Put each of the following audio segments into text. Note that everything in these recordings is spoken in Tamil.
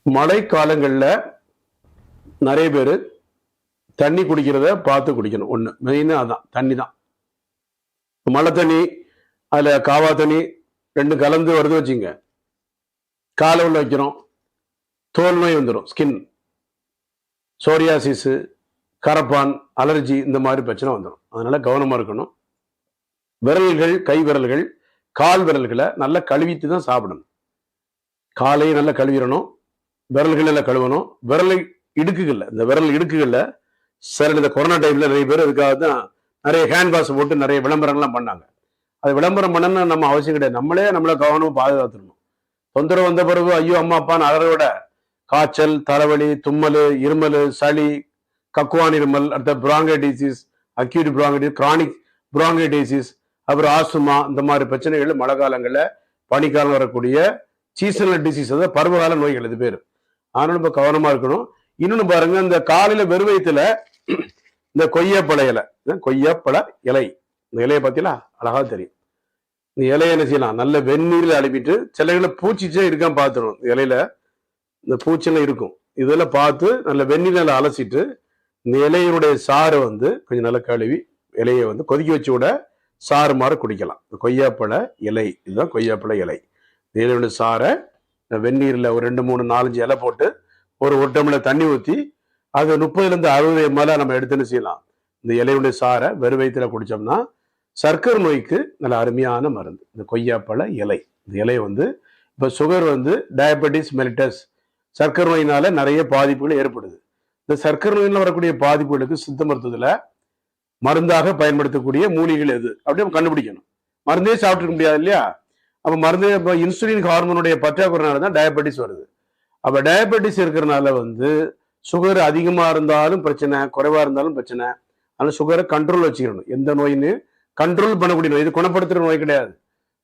மழை காலங்களில் நிறைய பேர் தண்ணி குடிக்கிறத பார்த்து குடிக்கணும். ஒன்று மெயினாக அதான், தண்ணி தான். மழை தண்ணி அதில் காவா தண்ணி ரெண்டும் கலந்து வருது வச்சுங்க, காலை உள்ள வைக்கிறோம், தோல் நோய் வந்துடும், ஸ்கின் சோரியாசிஸு, கரப்பான், அலர்ஜி, இந்த மாதிரி பிரச்சனை வந்துடும். அதனால கவனமாக இருக்கணும். விரல்கள், கை விரல்கள், கால் விரல்களை நல்லா கழுவிட்டு தான் சாப்பிடணும். காலையும் நல்லா கழுவிடணும், விரல்கள் எல்லாம் கழுவணும். விரல் இடுக்குகள்ல, இந்த விரல் இடுக்குகள்ல சார் இந்த கொரோனா டைம்ல நிறைய பேர் அதுக்காக தான் நிறைய ஹேண்ட் வாஷ் போட்டு நிறைய விளம்பரங்கள்லாம் பண்ணாங்க. அது விளம்பரம் பண்ணணும்னு நம்ம அவசியம் கிடையாது. நம்மளை கவனமாக பாதுகாத்துடணும். தொந்தரவு வந்த பிறகு ஐயோ அம்மா அப்பான்னு அதை விட காய்ச்சல், தலைவலி, தும்மல், இருமல், சளி, கக்குவான் இருமல், அடுத்த பிராங்கைடிசிஸ், அக்யூட் பிராங்கைடிஸ், கிரானிக் பிராங்கைடிசிஸ், அப்புறம் ஆஸ்துமா, இந்த மாதிரி பிரச்சனைகள் மழை காலங்களில் பனிக்காலம் வரக்கூடிய சீசனல் டிசீஸ், அதாவது பருவகால நோய்கள் இது பேர். அதனால இப்போ கவனமா இருக்கணும். இன்னொன்னு பாருங்க, இந்த காலையில வெறுவயத்துல இந்த கொய்யாப்பழ இலை, கொய்யாப்பழ இலை, இந்த இலையை பார்த்தீங்களா, அழகா தெரியும். இந்த இலையை என்ன செய்யலாம், நல்ல வெந்நீரில் அனுப்பிட்டு, சில இலை பூச்சிச்சே இருக்கான்னு பார்த்துடணும். இந்த இலையில இந்த பூச்செல்லாம் இருக்கும், இதெல்லாம் பார்த்து நல்ல வெந்நீரில் அலசிட்டு இந்த இலையினுடைய சாறை கொஞ்சம் நல்லா கழுவி இலையை கொதிக்க வச்சு விட சாறு மாற குடிக்கலாம். கொய்யாப்பழ இலை, இதுதான் கொய்யாப்பழ இலை. இந்த இலையுடைய சாறை வெந்நீரில் ஒரு 2, 3, 4, 5 இலை போட்டு ஒரு டம்ளர் தண்ணி ஊற்றி அது 30 to 60 ml நம்ம எடுத்துன்னு செய்யலாம். இந்த இலையுடைய சாரை வெறும் வயிற்றுல குடிச்சோம்னா சர்க்கரை நோய்க்கு நல்ல அருமையான மருந்து இந்த கொய்யாப்பழ இலை. இந்த இலை இப்போ சுகர் டயபெட்டிஸ் மெலிட்டஸ், சர்க்கரை நோயினால நிறைய பாதிப்புகள் ஏற்படுது. இந்த சர்க்கரை நோயினால் வரக்கூடிய பாதிப்புகளுக்கு சித்த மருத்துவத்தில் மருந்தாக பயன்படுத்தக்கூடிய மூலிகைகள் எது அப்படி நம்ம கண்டுபிடிக்கணும். மருந்தே சாப்பிட்டுக்க முடியாது இல்லையா? அப்போ மருந்து, இப்போ இன்சுலின் ஹார்மோனுடைய பற்றாக்குறைனால தான் டயபெட்டிஸ் வருது. அப்போ டயபெட்டிஸ் இருக்கிறனால சுகர் அதிகமாக இருந்தாலும் பிரச்சனை, குறைவாக இருந்தாலும் பிரச்சனை. ஆனால் சுகரை கண்ட்ரோல் வச்சுக்கணும். எந்த நோயின்னு கண்ட்ரோல் பண்ணக்கூடிய நோய், இது குணப்படுத்துகிற நோய் கிடையாது.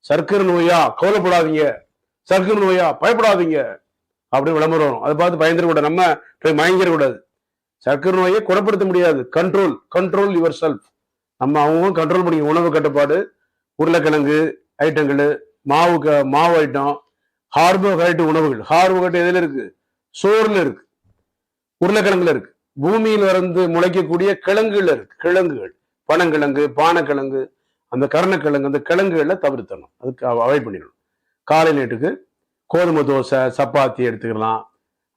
சர்க்கரை நோயா கவலைப்படாதீங்க, சர்க்கரை நோயா பயப்படாதீங்க அப்படின்னு விளம்பரம் வரும். அதை பார்த்து பயந்துடக்கூடாது, நம்ம போய் மயங்கிடக்கூடாது. சர்க்கரை நோயை குணப்படுத்த முடியாது. Control your self. நம்ம அவங்க கண்ட்ரோல் பண்ணி உணவு கட்டுப்பாடு, உருளைக்கிழங்கு ஐட்டங்கள், மாவு ஐட்டம், கார்போஹைட்ரேட் உணவுகள். கார்போஹைட்ரேட் எதுல இருக்கு? சோறுல இருக்கு, உருளைக்கிழங்குல இருக்கு, பூமியில் முளைக்கக்கூடிய கிழங்குல இருக்கு. கிழங்குகள், பனங்கிழங்கு, பானைக்கிழங்கு, அந்த கருணக்கிழங்கு, அந்த கிழங்குகளை தவிர்த்தணும், அதுக்கு அவாய்ட் பண்ணிடணும். காலை நேட்டுக்கு கோதுமை தோசை, சப்பாத்தி எடுத்துக்கலாம்.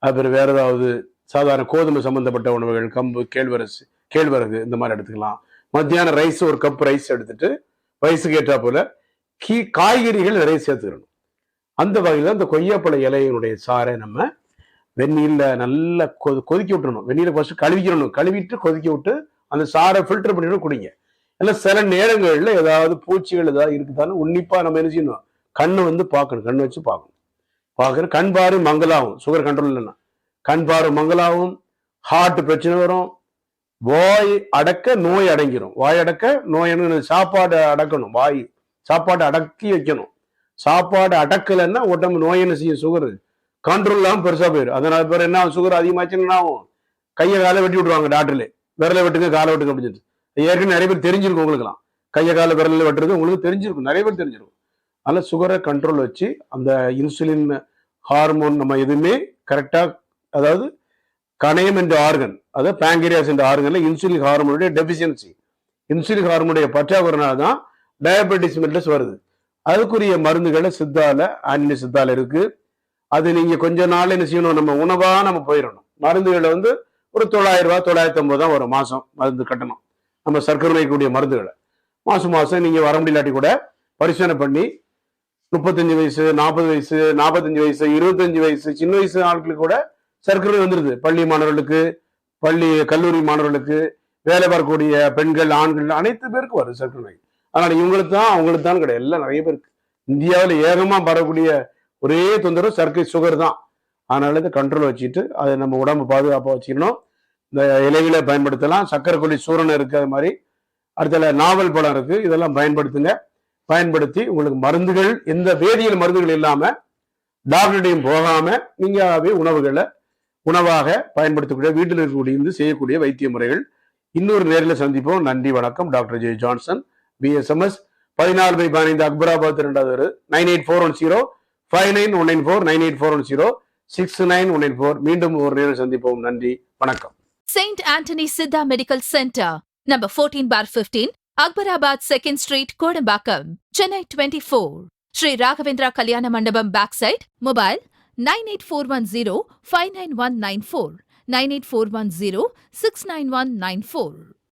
அப்புறம் வேற ஏதாவது சாதாரண கோதுமை சம்பந்தப்பட்ட உணவுகள், கம்பு, கேழ்வரகு இந்த மாதிரி எடுத்துக்கலாம். மத்தியானம் ரைஸ், ஒரு கப் ரைஸ் எடுத்துட்டு வயசுக்கு ஏற்றா போல காய்கறிகள் நிறைய சேர்த்துக்கணும். அந்த வகையில் அந்த கொய்யாப்பழ இலையினுடைய சாறை நம்ம வெந்நீரில் நல்லா கொதிக்க விட்டுறணும். வெந்நீரை ஃபர்ஸ்ட் கழுவிக்கணும், கழுவிட்டு கொதிக்க விட்டு அந்த சாறை ஃபில்டர் பண்ணிட்டு குடிங்க. இல்லை சில நேரங்களில் ஏதாவது பூச்சிகள் ஏதாவது இருக்குதான்னு உன்னிப்பாக நம்ம என்ன செய்யணும், கண்ணு பார்க்கணும், கண்ணு வச்சு பார்க்கணும். கண் பாரு மங்களாகும், சுகர் கண்ட்ரோல் இல்லைன்னா கண் பாரு மங்களாகும், ஹார்ட் பிரச்சனை வரும், வாய் அடக்க நோய் அடங்கிடும். வாய் அடக்க நோய், சாப்பாடு அடக்கணும், வாய் சாப்பாடு அடக்கி வைக்கணும். சாப்பாடு அடக்கலைன்னா உடம்பு நோய் என்ன செய்யும், சுகர் கண்ட்ரோல் இல்லாமல் பெருசா போயிடும். அதனால பேர் என்ன, சுகர் அதிகமாச்சுன்னா ஆகும், கையை காலை வெட்டி விட்டுருவாங்க டாக்டர்ல, விரலை வெட்டுங்க, காலை வெட்டுங்க அப்படின்னு. ஏற்கனவே நிறைய பேர் தெரிஞ்சிருக்கும் உங்களுக்குலாம், கையை காலை விரலில் வெட்டுறது உங்களுக்கு தெரிஞ்சிருக்கும், நிறைய பேர் தெரிஞ்சிருக்கும். அதனால சுகரை கண்ட்ரோல் வச்சு அந்த இன்சுலின் ஹார்மோன் நம்ம எதுவுமே கரெக்டா, அதாவது கணையம் என்ற ஆர்கன், அதாவது பேங்கரியாஸ் என்ற ஆர்கன்ல இன்சுலின் ஹார்மோனுடைய டெபிஷியன்சி, இன்சுலின் ஹார்மோனுடைய பற்றாக்குறைனால தான் டயபெட்டிஸ் மெலிட்டஸ் வருது. அதுக்குரிய மருந்துகளை சித்தால, ஆன்மீக சித்தால இருக்கு. அது நீங்க கொஞ்ச நாள் என்ன செய்யணும், நம்ம உணவா நம்ம போயிடணும். மருந்துகளை ஒரு 900 ரூபாய் 950 தான் வரும் மாசம் மருந்து கட்டணும். நம்ம சர்க்கரை நோய்க்கூடிய மருந்துகளை மாசம் நீங்க வர முடியலாட்டி கூட பரிசோதனை பண்ணி 35 வயசு, 40 வயசு, 45 வயசு, 25 வயசு, சின்ன வயசு ஆட்களுக்கு கூட சர்க்கரை நோய் வந்துருது. பள்ளி மாணவர்களுக்கு, கல்லூரி மாணவர்களுக்கு, வேலை பார்க்கக்கூடிய பெண்கள், ஆண்கள், அனைத்து பேருக்கு வருது சர்க்கரை நோய். அதனால இவங்களுக்கு தான் அவங்களுக்கு தான் கிடையாது, எல்லாம் நிறைய பேருக்கு. இந்தியாவில் ஏகமா பரவக்கூடிய ஒரே தொந்தரவு சர்க்கரை, சுகர் தான். அதனால இதை கண்ட்ரோல் வச்சுட்டு அதை நம்ம உடம்பு பாதுகாப்பாக வச்சுக்கணும். இந்த இலைகளை பயன்படுத்தலாம். சர்க்கரை கொல்லி சூரணம் இருக்கு, அது மாதிரி அடுத்த நாவல் பழம் இருக்கு, இதெல்லாம் பயன்படுத்துங்க. பயன்படுத்தி உங்களுக்கு மருந்துகள், எந்த வேதியியல் மருந்துகள் இல்லாம டாக்டர்டையும் போகாம நீங்களாவே உணவாக பயன்படுத்தக்கூடிய, வீட்டில் இருக்கக்கூடிய செய்யக்கூடிய வைத்திய முறைகள். இன்னொரு நேரில் சந்திப்போம். நன்றி, வணக்கம். Doctor J Johnson, BSMS, 14/15 Akbarabad 2வது 98410 59194 98410 6994. மீண்டும் ஒரு நேரம் சந்திப்போம். நன்றி, வணக்கம். St. Anthony Siddha Medical Center, number 14/15, Akbarabad 2nd Street, Kodambakam, Chennai 24. Sri Raghavendra Kalyana Mandapam backside, mobile 98410 59194, 98410 69194.